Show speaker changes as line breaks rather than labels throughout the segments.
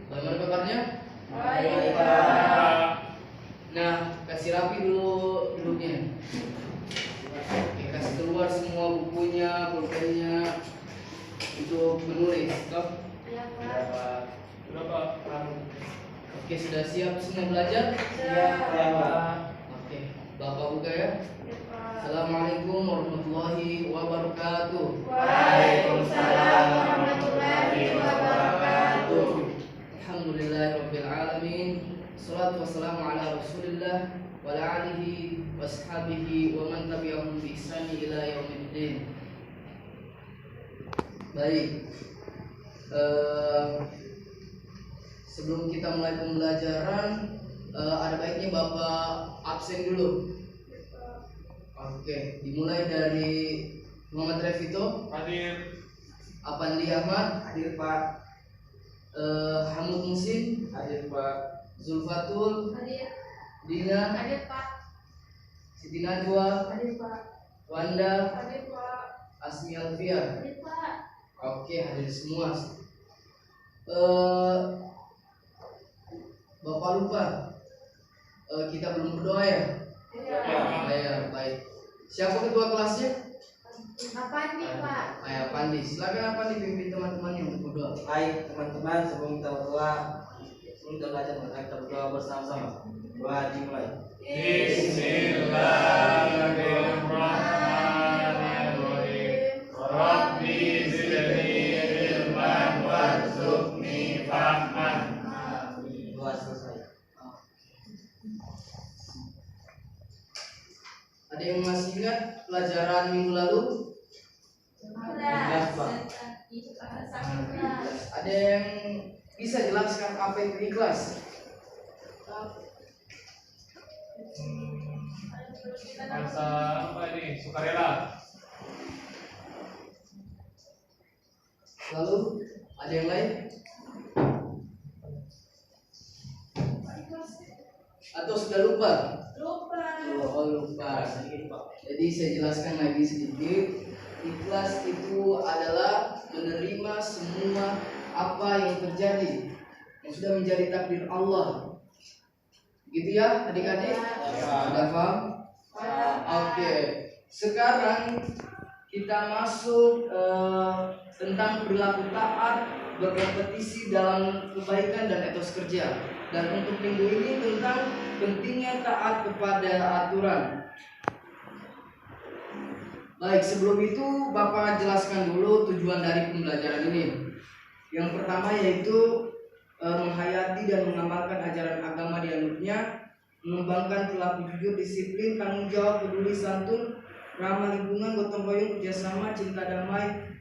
Bagaimana kabarnya?
Baik, Pak.
Nah, kasih rapi dulu duduknya. Oke, kasih keluar semua bukunya, pulpennya untuk menulis. Stop.
Ya, Pak.
Oke, sudah siap semua belajar?
Siap.
Oke, Bapak buka ya.
Ya, Pak.
Assalamualaikum warahmatullahi wabarakatuh.
Waalaikumsalam warahmatullahi wabarakatuh.
Alhamdulillahirabbil alamin. Shalatu wassalamu ala Rasulillah wa ala alihi washabihi wa man tabi'ahum bi ihsani ila yaumiddin. Baik. Sebelum kita mulai pembelajaran, ada baiknya Bapak absen dulu. Oke, dimulai dari Muhammad Revito,
Hadir.
Apandi Ahmad,
Hadir, Pak.
Hamud Musin,
Hadir, Pak.
Zulfatul,
Hadir.
Dina,
Hadir, Pak.
Siti Najwa,
Hadir, Pak.
Wanda,
Hadir, Pak.
Asmi Alfian.
Hadir, Pak.
Oke, hadir semua. Bapak lupa, kita belum berdoa ya? Ya, baik. Siapa ketua kelasnya?
Apa nih, Pak?
Ayah Pandi. Silakan Pandi pimpin teman-temannya untuk berdoa.
Baik, teman-teman, sebelum kita berdoa, sebelum kita belajar, maka kita berdoa bersama-sama. Doa dimulai.
Bismillahirrahmanirrahim. Rabbi zidni ilman warzuqni fahman.
Doa selesai.
Ada yang masih ingat pelajaran minggu lalu?
Ikhlas, Pak.
Ada yang bisa jelaskan apa itu ikhlas?
Rasa apa ini? Sukarela.
Lalu ada yang lain? Atau sudah lupa?
Lupa.
Oh, lupa.
Sedikit, Pak.
Jadi saya jelaskan lagi sedikit. Ikhlas itu adalah menerima semua apa yang terjadi, yang sudah menjadi takdir Allah. Gitu ya, adik-adik? Sudah paham? Oke. Sekarang kita masuk tentang perilaku taat berkompetisi dalam kebaikan dan etos kerja. Dan untuk minggu ini tentang pentingnya taat kepada aturan. Baik, sebelum itu Bapak jelaskan dulu tujuan dari pembelajaran ini. Yang pertama yaitu menghayati dan mengamalkan ajaran agama dianutnya, mengembangkan perilaku jujur, disiplin, tanggung jawab, peduli, santun, ramah lingkungan, gotong royong, kerjasama, cinta damai,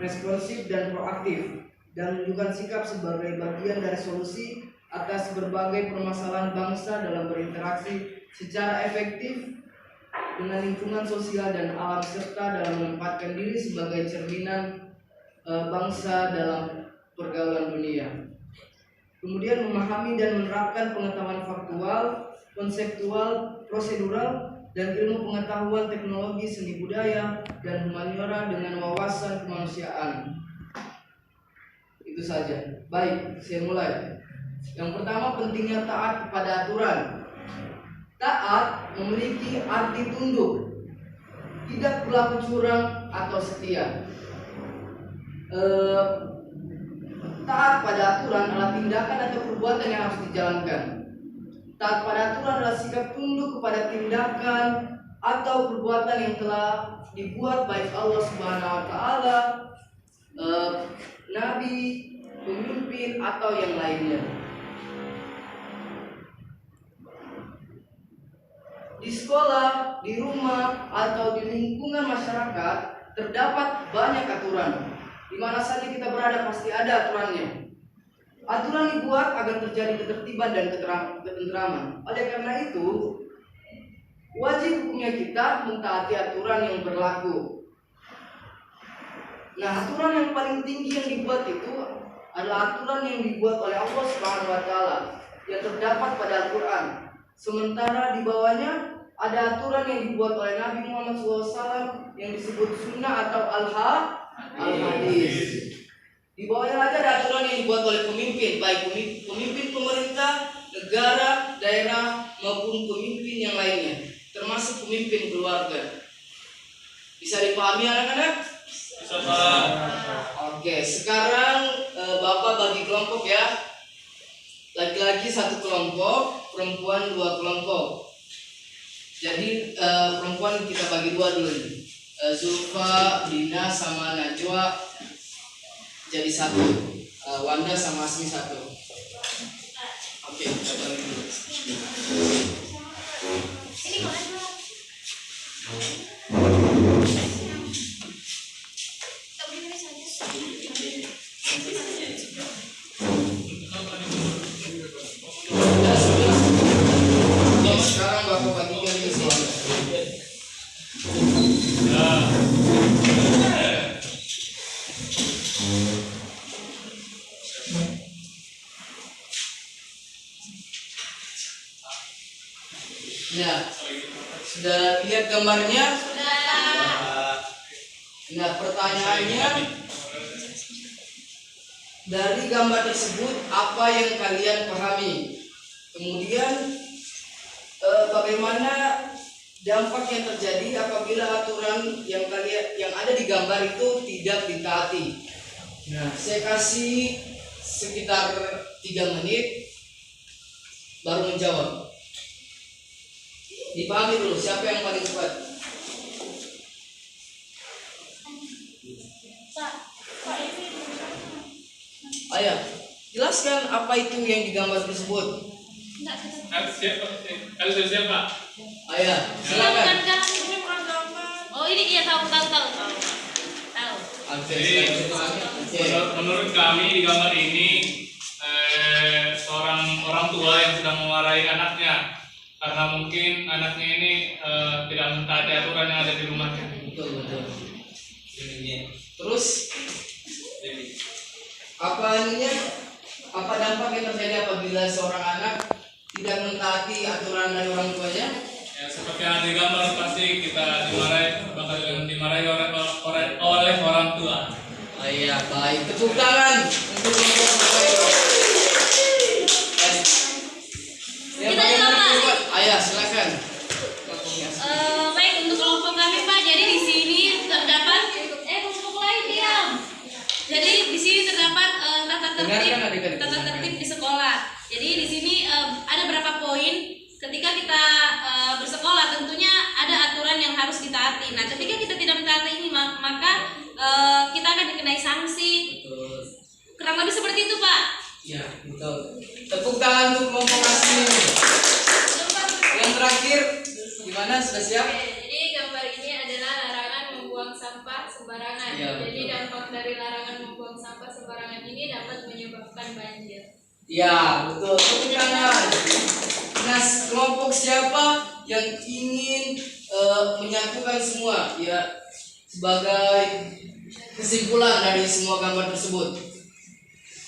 responsif dan proaktif, dan menunjukkan sikap sebagai bagian dari solusi atas berbagai permasalahan bangsa dalam berinteraksi secara efektif dengan lingkungan sosial dan alam, serta dalam menempatkan diri sebagai cerminan bangsa dalam pergaulan dunia. Kemudian memahami dan menerapkan pengetahuan faktual, konseptual, prosedural, dan ilmu pengetahuan teknologi, seni budaya, dan humaniora dengan wawasan kemanusiaan. Itu saja. Baik, saya mulai. Yang pertama, pentingnya taat kepada aturan. Taat memiliki arti tunduk, tidak berlaku curang atau setia. Taat pada aturan adalah tindakan atau perbuatan yang harus dijalankan. Taat pada aturan adalah sikap tunduk kepada tindakan atau perbuatan yang telah dibuat baik Allah Subhanahu wa taala, nabi, pemimpin atau yang lainnya. Di sekolah, di rumah, atau di lingkungan masyarakat terdapat banyak aturan. Di mana saja kita berada pasti ada aturannya. Aturan dibuat agar terjadi ketertiban dan ketentraman. Oleh karena itu, wajib hukumnya kita mentaati aturan yang berlaku. Nah, aturan yang paling tinggi yang dibuat itu adalah aturan yang dibuat oleh Allah Subhanahu wa taala yang terdapat pada Al-Qur'an. Sementara di bawahnya ada aturan yang dibuat oleh Nabi Muhammad SAW yang disebut sunnah atau al-hadis. Di bawahnya lagi ada aturan yang dibuat oleh pemimpin, baik pemimpin pemerintah, negara, daerah maupun pemimpin yang lainnya, termasuk pemimpin keluarga. Bisa dipahami anak-anak?
Bisa, Pak.
Oke, sekarang Bapak bagi kelompok ya. Laki-laki 1 kelompok, perempuan 2 kelompok. Jadi perempuan kita bagi 2 dulu nih. Zulfa, Dina sama Najwa jadi 1. Wanda sama Asmi 1. Oke, kita bagi dulu.
Ini mana?
Sekarang Bapak bagikan ke sini. Ya, sudah lihat gambarnya? Nah, pertanyaannya dari gambar tersebut apa yang kalian pahami? Kemudian bagaimana dampak yang terjadi apabila aturan yang ada di gambar itu tidak ditaati? Nah, saya kasih sekitar 3 menit baru menjawab. Dipahami dulu siapa yang paling cepat? Ayo, jelaskan apa itu yang digambar tersebut.
Siapa?
Ayo, silakan.
Oh ini iya tahu.
Oke.
Menurut kami di gambar ini seorang orang tua yang sedang memarahi anaknya karena mungkin anaknya ini tidak mentaati aturan yang ada di rumahnya.
Betul. Terus apa dampak yang terjadi apabila seorang anak tidak mentaati aturan dari orang tuanya?
Ya, seperti yang ada di gambar pasti kita bakal dimarahi oleh orang tua.
Iya, baik. Tepuk tangan untuk kelompok yang baik. Ayah, silakan.
Baik untuk kelompok kami Pak. Jadi di sini terdapat kelompok lain diam. Jadi di sini terdapat tata tertib di sekolah. Jadi di sini ada berapa poin. Ketika kita bersekolah tentunya ada aturan yang harus ditaati. Nah, ketika kita tidak mentaati ini maka kita akan dikenai sanksi.
Betul.
Kurang lebih seperti itu Pak.
Ya, betul. Tepuk tangan untuk kelompok asli. Yang terakhir, gimana? Sudah siap?
Jadi gambar ini adalah larangan membuang sampah sembarangan.
Ya,
Jadi
betul.
dampak dari larangan membuang sampah sembarangan ini dapat menyebabkan banjir.
Ya, betul. Tepuk tangan. Nah, kelompok siapa yang ingin menyatukan semua? Ya, sebagai kesimpulan dari semua gambar tersebut.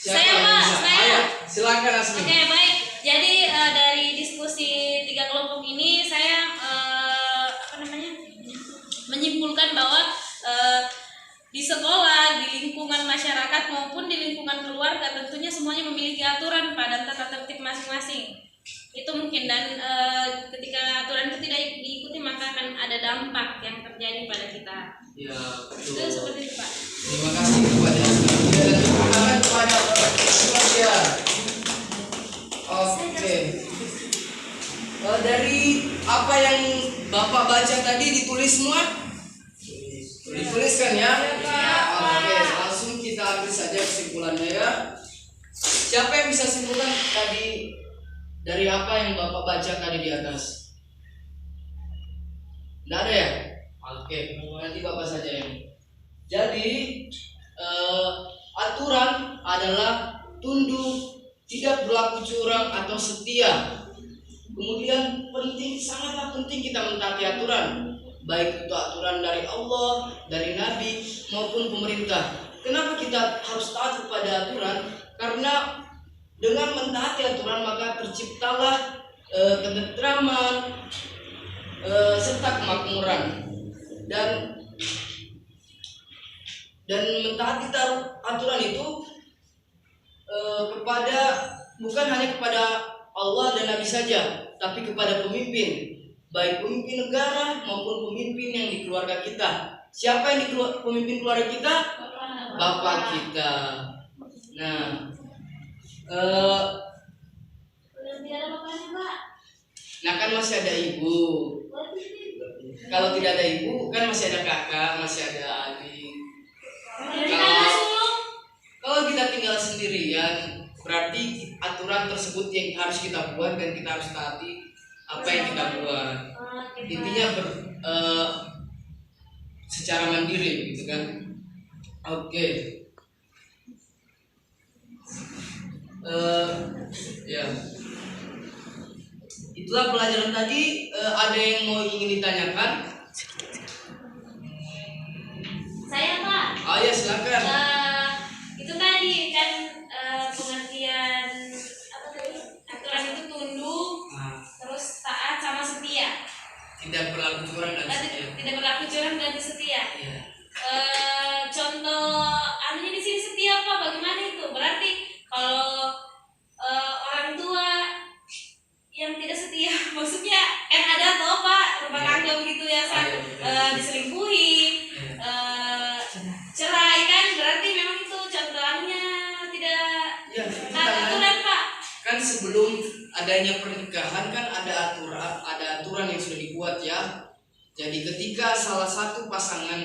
Siapa
Saya,
yang
Pak,
bisa?
saya.
Ayo, silakan Asmi.
Oke, baik. Jadi dari diskusi 3 kelompok ini saya menyimpulkan bahwa di sekolah, di lingkungan masyarakat maupun di lingkungan keluarga tentunya semuanya memiliki aturan dan tata tertib masing-masing. Itu mungkin dan ketika aturan itu tidak diikuti maka akan ada dampak yang terjadi pada kita.
Ya,
Itu
betul.
seperti itu Pak.
Terima kasih kepada Asmi dan tepuk tangan kepada Semuanya. Oke. Dari apa yang Bapak baca tadi ditulis semua? Dituliskan ya? Oke, langsung kita ambil saja kesimpulannya ya. Siapa yang bisa simpulkan tadi dari apa yang Bapak baca tadi di atas? Tidak ada ya? Oke, nanti Bapak saja yang. Jadi aturan adalah tunduk, tidak berlaku curang atau setia. Kemudian sangatlah penting kita mentaati aturan, baik itu aturan dari Allah, dari Nabi maupun pemerintah. Kenapa kita harus taat kepada aturan? Karena dengan mentaati aturan maka terciptalah ketentraman, serta kemakmuran dan mentaati aturan itu bukan hanya kepada Allah dan Nabi saja, tapi kepada pemimpin, baik pemimpin negara maupun pemimpin yang di keluarga kita. Siapa yang pemimpin keluarga kita? Bapak kita. Nah, kan masih ada ibu. Kalau tidak ada ibu, kan masih ada kakak, masih ada adik. Kalau kita tinggal sendirian, berarti aturan tersebut yang harus kita buat dan kita harus taati apa yang kita buat. Intinya secara mandiri, gitu kan? Oke. Ya. Itulah pelajaran tadi. Ada yang ingin ditanyakan?
Saya Pak.
Oh ya, silakan.
Itu tadi kan pengertian apa tadi? Aturan itu tunduk, terus taat sama setia.
Tidak berlaku curang dan setia.
Tidak berlaku curang dan setia.
Ya.
Contoh anunya di sini setia Pak, bagaimana itu? Berarti kalau orang tua yang tidak setia, maksudnya kan ada toh Pak rumah tangga begitu ya, diselingkuhi, cerai kan, berarti memang itu contohnya tidak taat aturan Pak.
Kan sebelum adanya pernikahan kan ada aturan yang sudah dibuat ya. Jadi ketika salah satu pasangan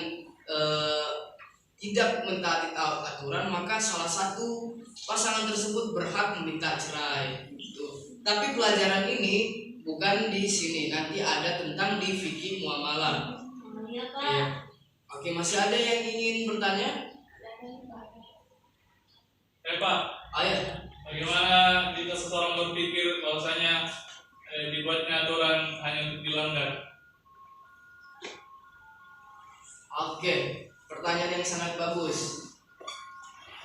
tidak mentaati aturan, maka salah satu pasangan tersebut berhak meminta cerai. Gitu. Tapi pelajaran ini bukan di sini, nanti ada tentang di fikih muamalah.
Iya Pak.
Ya. Oke, masih ada yang ingin bertanya?
Pak,
Ayah.
bagaimana jika seseorang berpikir bahwasanya dibuatnya aturan hanya untuk dilanggar?
Oke, pertanyaan yang sangat bagus.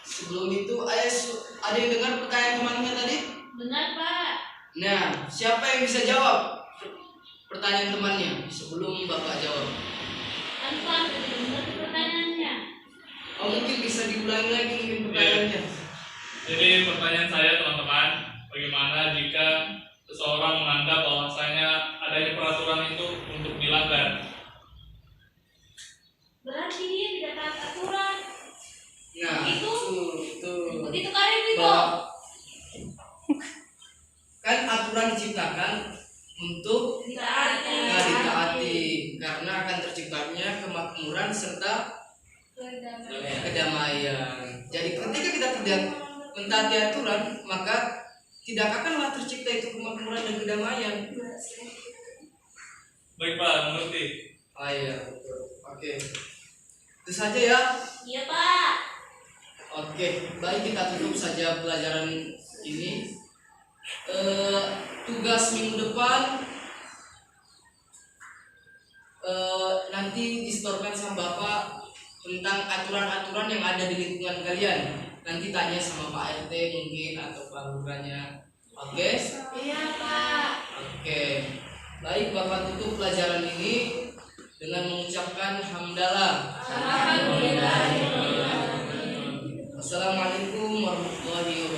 Sebelum itu, ada yang dengar pertanyaan temannya tadi?
Benar Pak.
Nah, siapa yang bisa jawab pertanyaan temannya sebelum Bapak jawab?
Pak, benar pertanyaannya.
Oh, mungkin bisa diulangi lagi mungkin pertanyaannya.
Jadi pertanyaan saya teman-teman, bagaimana jika seseorang menganggap bahwasanya adanya peraturan itu untuk dilanggar?
Berarti dia tidak taat aturan.
Nah,
itu
begitu
karim itu.
Kan aturan diciptakan untuk ditaati karena akan terciptanya kemakmuran serta kedamaian. Jadi ketika kita tidak mentaati aturan, maka tidak akanlah tercipta itu kemakmuran dan kedamaian.
Baik Pak, mengerti.
Iya, betul. Oke. Itu saja ya.
Iya Pak.
Oke, baik, kita tutup saja pelajaran ini. Tugas minggu depan nanti disetorkan sama Bapak tentang aturan-aturan yang ada di lingkungan kalian. Nanti tanya sama Pak RT mungkin atau Pak Lurahnya. Oke?
Iya Pak.
Oke. Baik, Bapak tutup pelajaran ini dengan mengucapkan hamdalah.
Alhamdulillah.
Assalamualaikum warahmatullahi wabarakatuh.